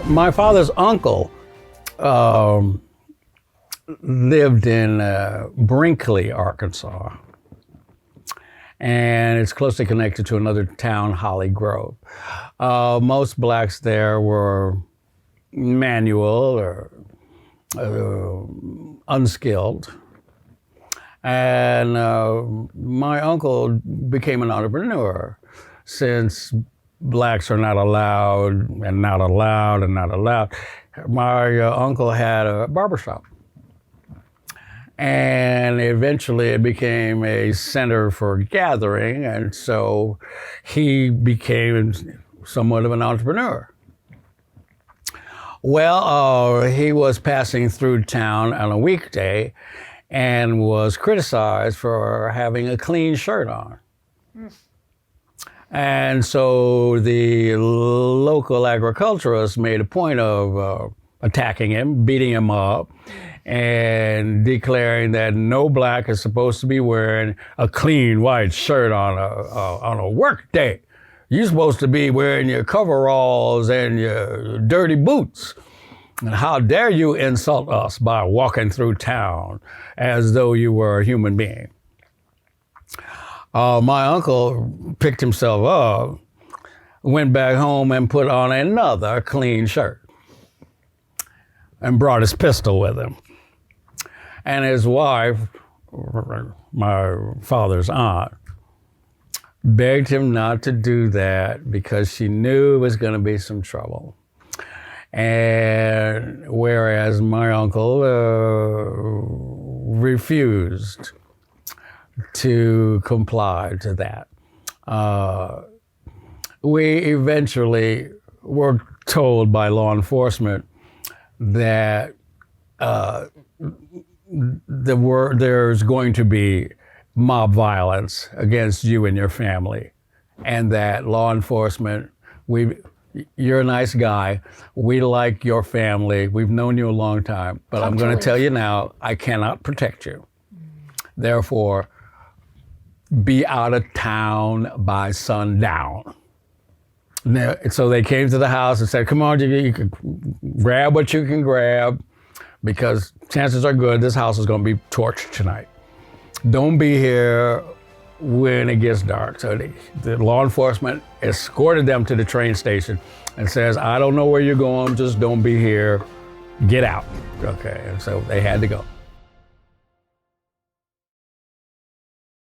My father's uncle lived in Brinkley, Arkansas, and it's closely connected to another town, Holly Grove. Most blacks there were manual or unskilled, and my uncle became an entrepreneur since blacks are not allowed and not allowed and not allowed. My uncle had a barbershop. And eventually it became a center for gathering, and so he became somewhat of an entrepreneur. Well, he was passing through town on a weekday and was criticized for having a clean shirt on. And so the local agriculturists made a point of attacking him, beating him up, and declaring that no black is supposed to be wearing a clean white shirt on a work day. You're supposed to be wearing your coveralls and your dirty boots. And how dare you insult us by walking through town as though you were a human being? My uncle picked himself up, went back home and put on another clean shirt and brought his pistol with him. And his wife, my father's aunt, begged him not to do that because she knew it was going to be some trouble. And whereas my uncle refused to comply to that. We eventually were told by law enforcement that there's going to be mob violence against you and your family, and that law enforcement, you're a nice guy, we like your family, we've known you a long time, but I'm going to tell you now, I cannot protect you. Therefore, be out of town by sundown. So they came to the house and said, come on, you can grab what you can grab, because chances are good this house is going to be torched tonight. Don't be here when it gets dark. So the law enforcement escorted them to the train station and says, I don't know where you're going, just don't be here, get out. Okay, and so they had to go.